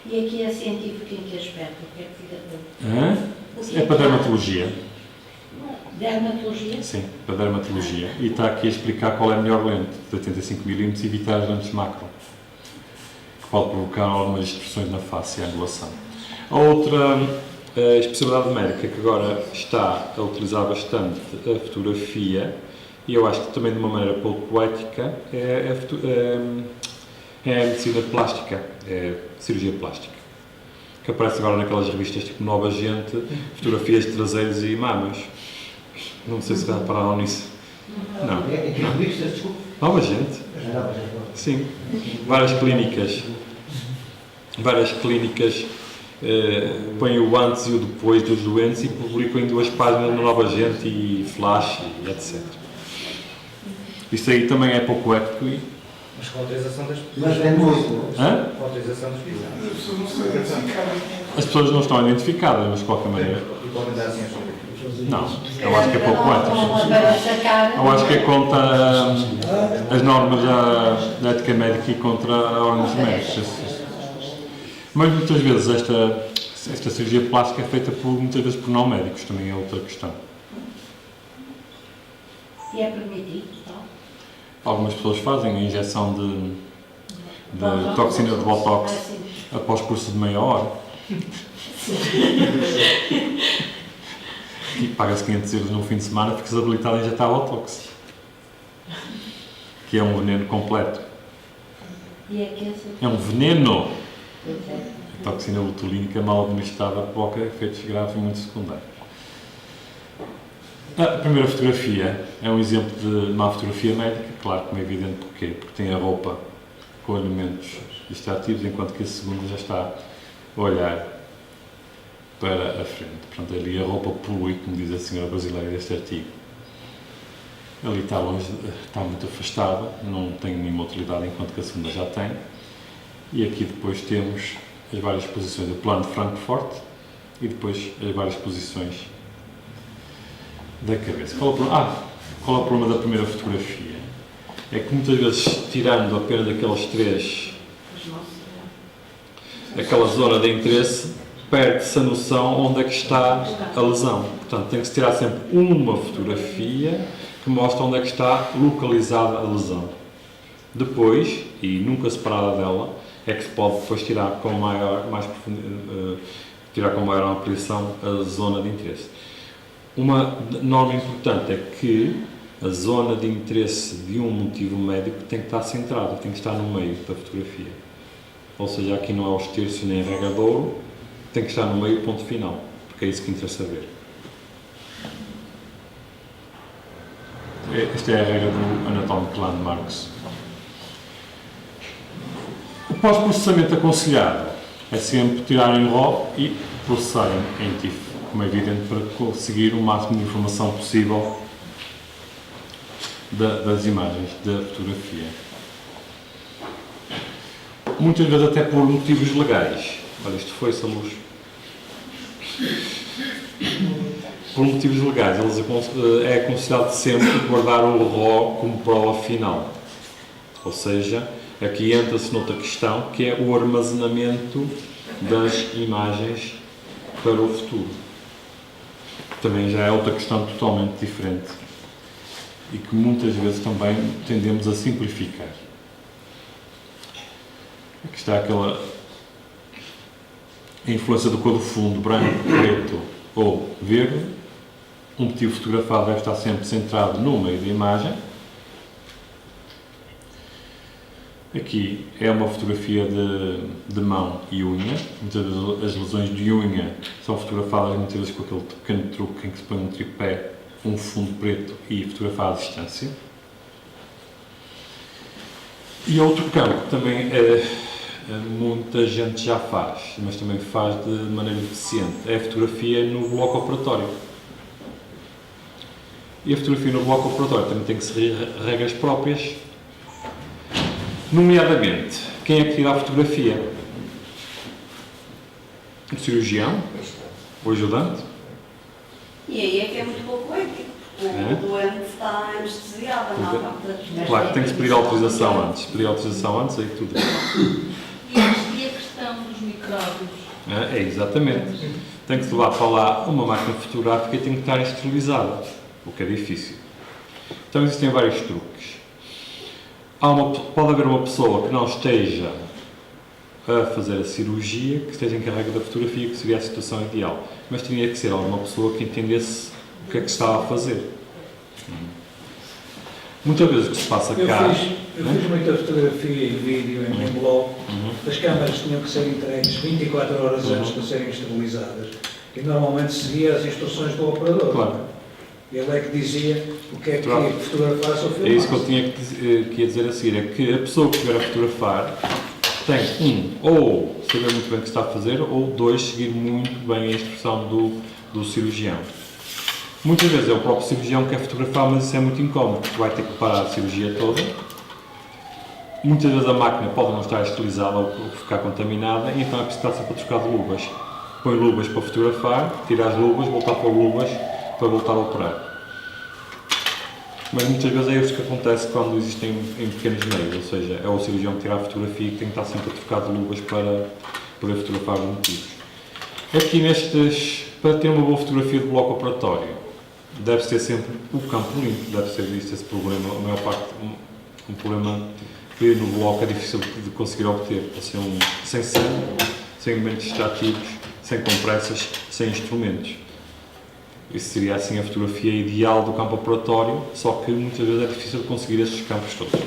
E aqui é científico em que aspecto? O que é que fica É para dermatologia. Dermatologia? Sim, para dermatologia. E está aqui a explicar qual é a melhor lente de 85mm e evitar as lentes macro, que pode provocar algumas distorções na face e a angulação. A outra especialidade médica que agora está a utilizar bastante a fotografia, e eu acho que também de uma maneira pouco poética, é a medicina plástica, é a cirurgia plástica, que aparece agora naquelas revistas tipo Nova Gente, fotografias de traseiros e mamas. Não sei se já repararam nisso. Não. Nova Gente. Sim. Várias clínicas põem o antes e o depois dos doentes e publicam em 2 páginas na Nova Gente e Flash e etc. Isso aí também é pouco ético. Mas com autorização das pessoas. Mas é muito. Com autorização das pessoas. As pessoas não estão identificadas, mas de qualquer maneira. E podem dar assim as Não, eu acho que é pouco ético. Eu acho que é contra as normas da ética médica e contra a ordem dos médicos. Mas muitas vezes esta cirurgia plástica é feita muitas vezes por não médicos, também é outra questão. E é permitido, então? Algumas pessoas fazem a injeção de toxina de Botox após curso de meia hora. E paga-se 500 euros no fim de semana, ficas habilitado a injetar Botox, que é um veneno completo. E é que esse... É um veneno! Pois é. A toxina botulínica mal administrada provoca efeitos graves e muito secundários. A primeira fotografia é um exemplo de má fotografia médica, claro, como é evidente, porquê? Porque tem a roupa com elementos distrativos, enquanto que a segunda já está a olhar para a frente. Portanto, ali a roupa polui, como diz a senhora brasileira deste artigo. Ali está longe, está muito afastada, não tem nenhuma utilidade, enquanto que a segunda já tem. E aqui depois temos as várias posições do plano de Frankfurt e depois as várias posições da cabeça. Qual é o problema da primeira fotografia? É que muitas vezes, tirando apenas aquela zona de interesse, perde-se a noção onde é que está a lesão. Portanto, tem que se tirar sempre uma fotografia que mostra onde é que está localizada a lesão. Depois, e nunca separada dela, é que se pode depois tirar com maior ampliação a zona de interesse. Uma norma importante é que a zona de interesse de um motivo médico tem que estar centrada, tem que estar no meio da fotografia. Ou seja, aqui não há os terços nem a regadouro, tem que estar no meio, ponto final, porque é isso que interessa ver. Esta é a regra do Anatomic Landmarks. O pós-processamento aconselhado é sempre tirar em RAW e processar em TIFF, como é evidente, para conseguir o máximo de informação possível das imagens da fotografia. Muitas vezes até por motivos legais. Olha, isto foi-se a luz. Por motivos legais, é aconselhado sempre guardar o RAW como prova final. Ou seja, aqui entra-se noutra questão, que é o armazenamento das imagens para o futuro. Também já é outra questão totalmente diferente e que muitas vezes também tendemos a simplificar. Aqui está aquela influência da cor do fundo, branco, preto ou verde. Um motivo fotografado deve estar sempre centrado no meio da imagem. Aqui é uma fotografia de mão e unha. Muitas vezes as lesões de unha são fotografadas muitas vezes com aquele pequeno truque em que se põe um tripé, um fundo preto e fotografar à distância. E outro campo que também muita gente já faz, mas também faz de maneira eficiente, é a fotografia no bloco operatório. E a fotografia no bloco operatório também tem que seguir regras próprias, nomeadamente, quem é que tira a fotografia? O cirurgião? O ajudante? E aí é que é muito pouco ético, porque o doente está anestesiado, não é? Claro que tem que se pedir autorização antes. Pedir autorização antes, aí tudo. E a questão dos micróbios? É, exatamente. Tem que se levar para lá uma máquina fotográfica e tem que estar esterilizada, o que é difícil. Então existem vários truques. Pode haver uma pessoa que não esteja a fazer a cirurgia, que esteja encarregue da fotografia, que seria a situação ideal. Mas tinha que ser alguma pessoa que entendesse o que é que estava a fazer. Muitas vezes o que se passa cá... Eu fiz muita fotografia e vídeo em blog. As câmaras tinham que ser entregues 24 horas antes de serem esterilizadas. E normalmente seguia as instruções do operador. Claro. Ele é que dizia o que é que fotografasse ou filmasse. É isso que eu tinha que ia dizer a seguir, é que a pessoa que estiver a fotografar tem, ou saber muito bem o que está a fazer, ou dois, seguir muito bem a instrução do cirurgião. Muitas vezes é o próprio cirurgião que quer fotografar, mas isso é muito incómodo, porque vai ter que parar a cirurgia toda. Muitas vezes a máquina pode não estar esterilizada ou ficar contaminada, e então é preciso estar sempre a trocar de luvas. Põe luvas para fotografar, tira as luvas, voltar para luvas para voltar a operar. Mas muitas vezes é isso que acontece quando existem em pequenos meios, ou seja, é o cirurgião que tira a fotografia e que tem que estar sempre a trocar de luvas para poder fotografar os motivos. Aqui para ter uma boa fotografia de bloco operatório, deve ser sempre o campo limpo, deve ser visto esse problema, a maior parte, um problema que no bloco é difícil de conseguir obter, sem sangue, sem elementos extrativos, sem compressas, sem instrumentos. Isso seria assim a fotografia ideal do campo operatório, só que muitas vezes é difícil de conseguir estes campos todos.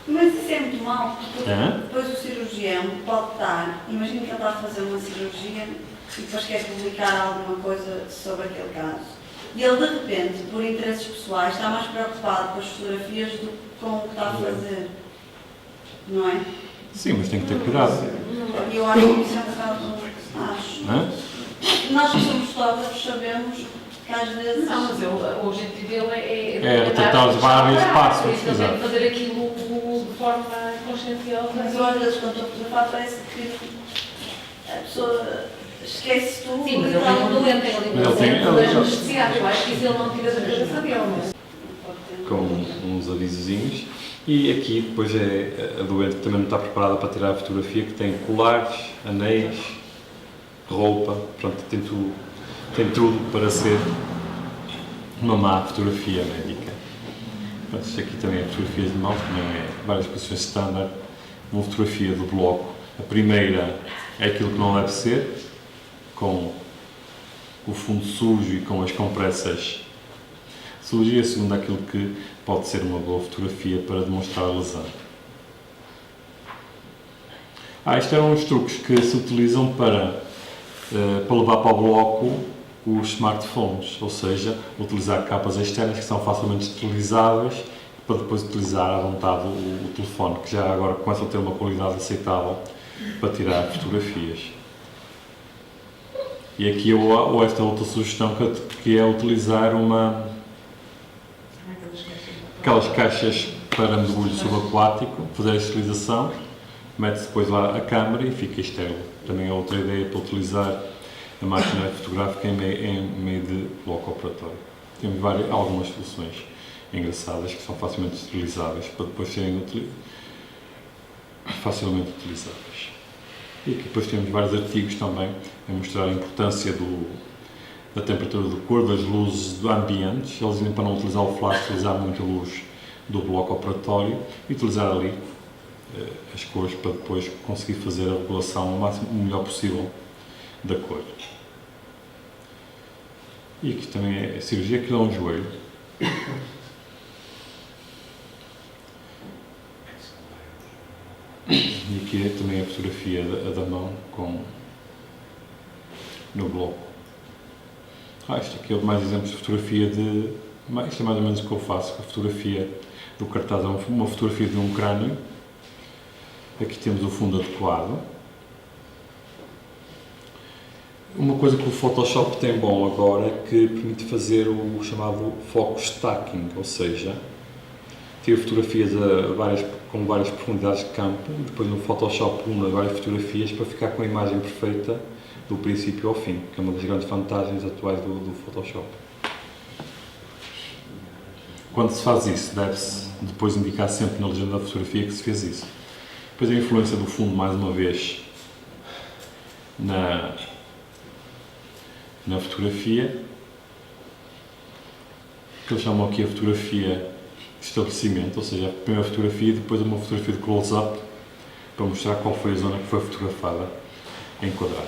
Mas isso é muito mau, porque depois o cirurgião pode estar, imagina que ele está a fazer uma cirurgia e depois quer publicar alguma coisa sobre aquele caso. E ele, de repente, por interesses pessoais, está mais preocupado com as fotografias do que com o que está a fazer. Não é? Sim, mas tem que ter cuidado. Eu acho que isso é um bocado... Nós que somos fotógrafos sabemos que às vezes... Não, mas o objetivo dele é tratar os vários passos. Fazer aquilo de forma conscienciosa. Mas eu às vezes quando estou a fotografar parece que a pessoa esquece tudo. Sim, mas ele tem um doente, ele tem anestesiado. Eu acho que isso ele não tira da cabeça dele. Com uns avisozinhos. E aqui depois é a doente que também não está preparada para tirar a fotografia, que tem colares, anéis, roupa, pronto, tem tudo para ser uma má fotografia médica. Portanto, isto aqui também é fotografias de mão, também é várias posições standard. Uma fotografia do bloco. A primeira é aquilo que não deve ser, com o fundo sujo e com as compressas sujas. E a segunda é aquilo que pode ser uma boa fotografia para demonstrar a lesão. Isto eram os truques que se utilizam para levar para o bloco os smartphones, ou seja, utilizar capas externas que são facilmente esterilizáveis para depois utilizar à vontade o telefone, que já agora começa a ter uma qualidade aceitável para tirar fotografias. E aqui ou esta outra sugestão que é utilizar aquelas caixas para mergulho subaquático, fazer a esterilização, mete-se depois lá a câmara e fica estéril. Também é outra ideia para utilizar a máquina fotográfica em meio de bloco operatório. Temos algumas soluções engraçadas que são facilmente esterilizáveis para depois serem facilmente utilizáveis. E aqui depois temos vários artigos também a mostrar a importância da temperatura do cor, das luzes ambientes. Eles dizem para não utilizar o flash, utilizar muita luz do bloco operatório e utilizar ali as cores para depois conseguir fazer a regulação o melhor possível da cor. E aqui também é a cirurgia, que é um joelho. E aqui é também a fotografia da mão no bloco. Isto aqui é mais exemplos de fotografia isto é mais ou menos o que eu faço, a fotografia do cartaz, é uma fotografia de um crânio. Aqui temos o fundo adequado. Uma coisa que o Photoshop tem bom agora é que permite fazer o chamado focus stacking, ou seja, tira fotografias com várias profundidades de campo e depois no Photoshop une várias fotografias para ficar com a imagem perfeita do princípio ao fim, que é uma das grandes vantagens atuais do Photoshop. Quando se faz isso, deve-se depois indicar sempre na legenda da fotografia que se fez isso. Depois a influência do fundo, mais uma vez, na fotografia, que eles chamam aqui a fotografia de estabelecimento, ou seja, a primeira fotografia e depois uma fotografia de close-up para mostrar qual foi a zona que foi fotografada em quadrado.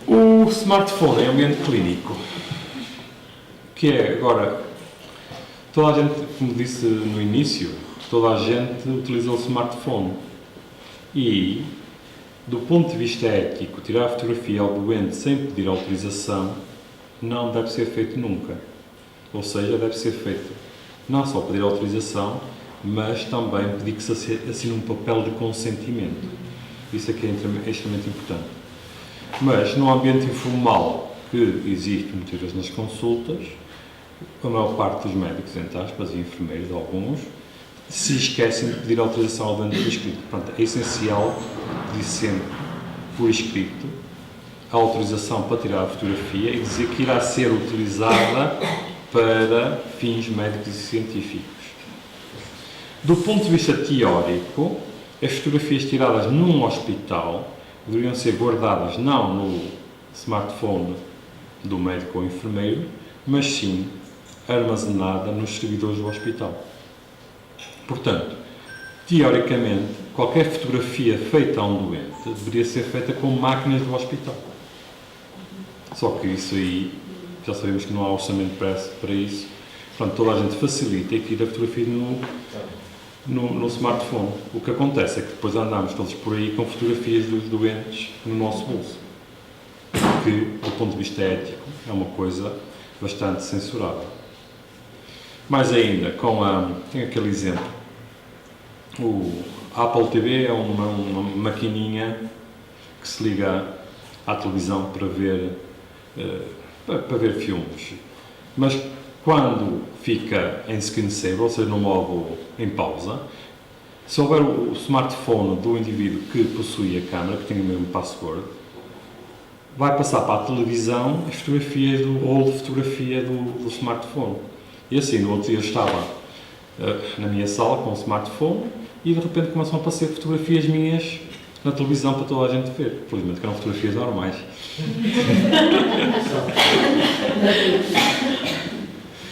O smartphone em ambiente clínico, que é agora, toda a gente, como disse no início, toda a gente utiliza o smartphone e, do ponto de vista ético, tirar a fotografia ao doente sem pedir autorização não deve ser feito nunca. Ou seja, deve ser feito não só pedir autorização, mas também pedir que se assine um papel de consentimento. Isso aqui é extremamente importante. Mas, no ambiente informal que existe muitas vezes nas consultas, a maior parte dos médicos, entre aspas, e enfermeiros, alguns, se esquecem de pedir autorização ao doente por escrito. Portanto, é essencial pedir sempre por escrito a autorização para tirar a fotografia e dizer que irá ser utilizada para fins médicos e científicos. Do ponto de vista teórico, as fotografias tiradas num hospital deveriam ser guardadas não no smartphone do médico ou enfermeiro, mas sim armazenada nos servidores do hospital. Portanto, teoricamente, qualquer fotografia feita a um doente deveria ser feita com máquinas do hospital. Só que isso aí, já sabemos que não há orçamento para isso. Portanto, toda a gente facilita e tira a fotografia no smartphone. O que acontece é que depois andamos todos por aí com fotografias dos doentes no nosso bolso. Que, do ponto de vista ético, é uma coisa bastante censurável. Mais ainda, tem aquele exemplo. O Apple TV é uma maquininha que se liga à televisão para ver filmes. Mas quando fica em screensaver, ou seja, no modo em pausa, se houver o smartphone do indivíduo que possui a câmera, que tem o mesmo password, vai passar para a televisão as fotografias do rolo de fotografia do smartphone. E assim, no outro dia eu estava na minha sala com o smartphone e de repente começam a aparecer fotografias minhas na televisão para toda a gente ver. Felizmente que eram fotografias normais.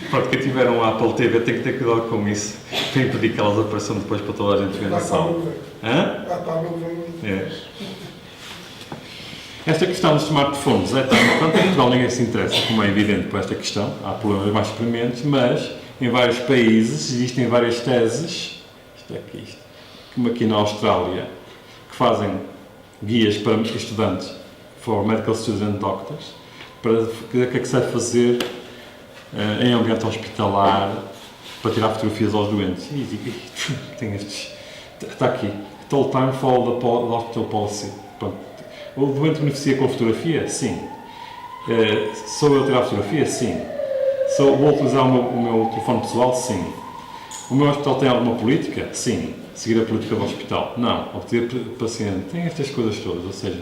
Pronto, quem tiver um Apple TV tem que ter cuidado com isso, para impedir que elas apareçam depois para toda a gente ver na sala. Hã? É. Esta questão dos smartphones é tão importante, em Portugal ninguém se interessa, como é evidente, por esta questão. Há problemas mais prementes, mas em vários países existem várias teses, isto é aqui, como aqui na Austrália, que fazem guias para estudantes, for medical students and doctors, para o que é que se deve fazer em ambiente hospitalar para tirar fotografias aos doentes. E tem estes. Está aqui. Total time follow the hospital policy. Pronto. O doente beneficia com fotografia? Sim. Sou eu a tirar fotografia? Sim. Vou utilizar o meu telefone pessoal? Sim. O meu hospital tem alguma política? Sim. Seguir a política do hospital? Não. Obter paciente? Tem estas coisas todas. Ou seja,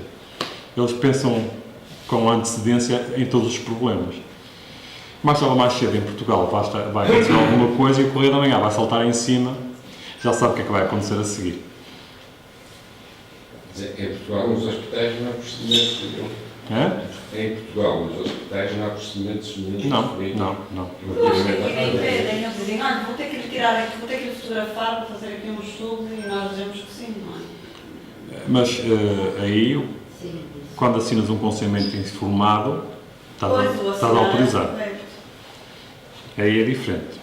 eles pensam com antecedência em todos os problemas. Mais tarde ou mais cedo em Portugal vai acontecer alguma coisa e o Correio da Manhã vai saltar em cima, já sabe o que é que vai acontecer a seguir. Em Portugal, nos hospitais não há procedimentos nenhum. Em Portugal, nos hospitais não há procedimentos nenhum. Não. Eles dizem, olha, vou ter que lhe fotografar para fazer aqui um estudo e nós dizemos que sim, não é? Mas aí, quando assinas um consentimento informado, estás a autorizar. Aí é diferente.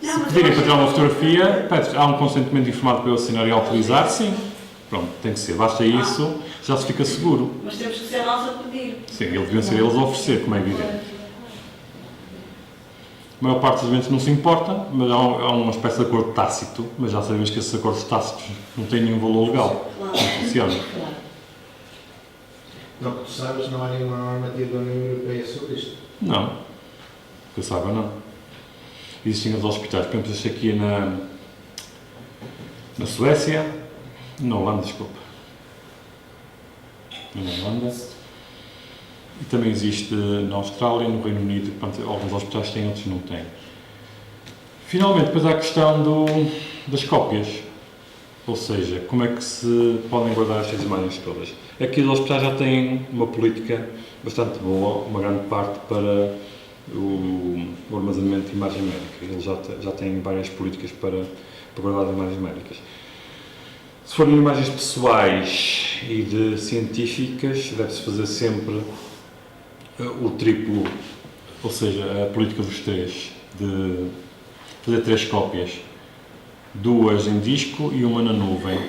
Se pedirem para tirar uma fotografia, há um consentimento informado para eu assinar e autorizar, sim. Pronto, tem que ser. Basta isso, já se fica seguro. Mas temos que ser nós a pedir. Sim, eles deviam ser eles a oferecer, como é evidente. A maior parte dos doentes não se importa, mas há uma espécie de acordo tácito, mas já sabemos que esses acordos tácitos não têm nenhum valor legal. Não funciona. Não, que tu sabes, não há nenhuma normativa da União Europeia sobre isto. Não. Que eu saiba, não. Existem os hospitais, por exemplo, este aqui na Suécia, na Holanda, desculpa. Na Holanda. E também existe na Austrália, no Reino Unido, portanto, alguns hospitais têm, outros não têm. Finalmente, depois há a questão das cópias. Ou seja, como é que se podem guardar estas imagens todas? Aqui os hospitais já têm uma política bastante boa, uma grande parte para o armazenamento de imagem médica. Eles já têm várias políticas para guardar as imagens médicas. Se forem imagens pessoais e de científicas, deve-se fazer sempre o triplo, ou seja, a política dos 3, de fazer 3 cópias. 2 em disco e uma na nuvem.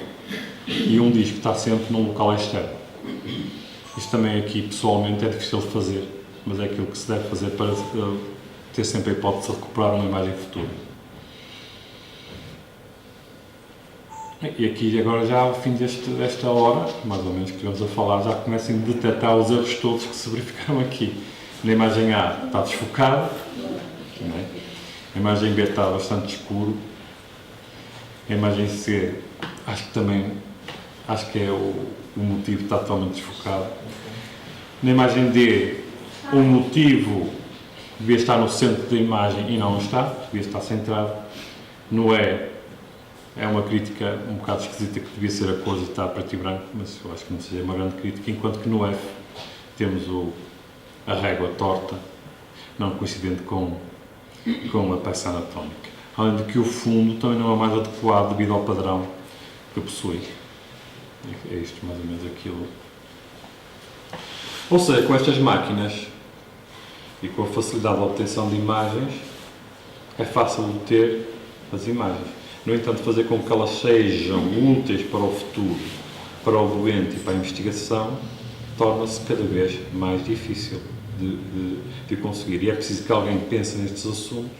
E um disco está sempre num local externo. Isto também aqui, pessoalmente, é difícil de fazer, mas é aquilo que se deve fazer para ter sempre a hipótese de recuperar uma imagem futura. E aqui, agora, já ao fim desta hora, mais ou menos, que estivemos a falar, já começam a detectar os erros todos que se verificaram aqui. Na imagem A está desfocada, não é? A imagem B está bastante escuro. A imagem C, acho que é o motivo está totalmente desfocado. Na imagem D, o motivo devia estar no centro da imagem e não está, devia estar centrado. No E, é uma crítica um bocado esquisita que devia ser a cor de estar preto e branco, mas eu acho que não seja uma grande crítica, enquanto que no F temos a régua torta, não coincidente com a peça anatómica. Além de que o fundo também não é mais adequado devido ao padrão que possui. É isto mais ou menos aquilo. Ou seja, com estas máquinas e com a facilidade de obtenção de imagens, é fácil obter as imagens. No entanto, fazer com que elas sejam úteis para o futuro, para o doente e para a investigação, torna-se cada vez mais difícil de conseguir. E é preciso que alguém pense nestes assuntos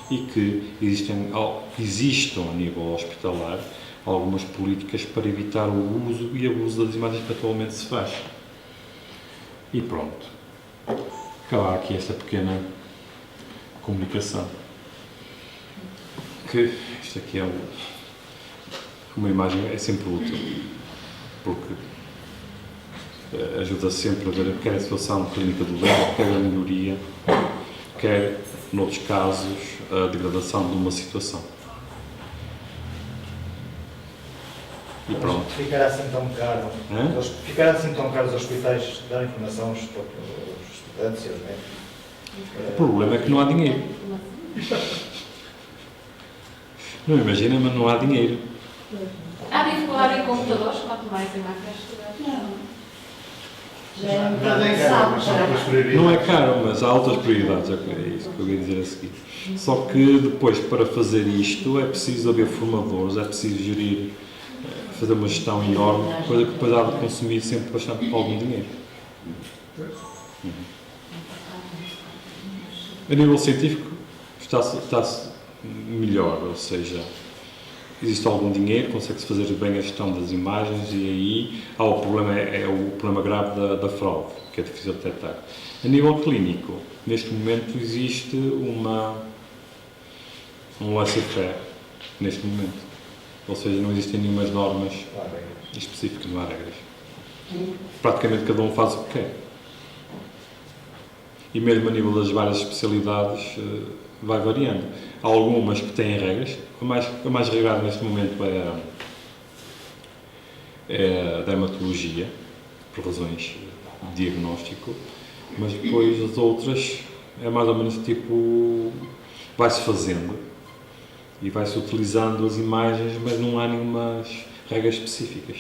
e que existam a nível hospitalar algumas políticas para evitar o uso e abuso das imagens que atualmente se faz. E pronto. Acabar aqui esta pequena comunicação. Que isto aqui é uma imagem, é sempre útil, porque ajuda sempre a ver quer a situação clínica do doente, quer a melhoria, quer, noutros casos, a degradação de uma situação. E pronto. Ficar assim tão caro. Hã? Ficar assim tão caro os hospitais dar informação aos estudantes e aos médicos. O problema é que não há dinheiro. Não imagina, mas não há dinheiro. Há dificuldade em computadores, quanto mais e mais quer estudar. Não. Já é muito Nada é caro, avançado mas são para- duas prioridades. Não é caro, mas há outras prioridades, é isso que eu ia dizer a seguir. Só que depois, para fazer isto, é preciso haver formadores, é preciso gerir, fazer uma gestão enorme, coisa que depois há de consumir sempre bastante algum dinheiro. A nível científico, está-se melhor, ou seja, existe algum dinheiro, consegue-se fazer bem a gestão das imagens e aí há o problema, é o problema grave da fraude, que é difícil de detectar. A nível clínico, neste momento existe um laissez-faire, neste momento. Ou seja, não existem nenhumas normas específicas, não há regras. Praticamente cada um faz o que quer. E mesmo a nível das várias especialidades vai variando. Há algumas que têm regras. A mais regrada neste momento é a dermatologia, por razões de diagnóstico, mas depois as outras é mais ou menos tipo, vai-se fazendo e vai-se utilizando as imagens, mas não há nenhumas regras específicas.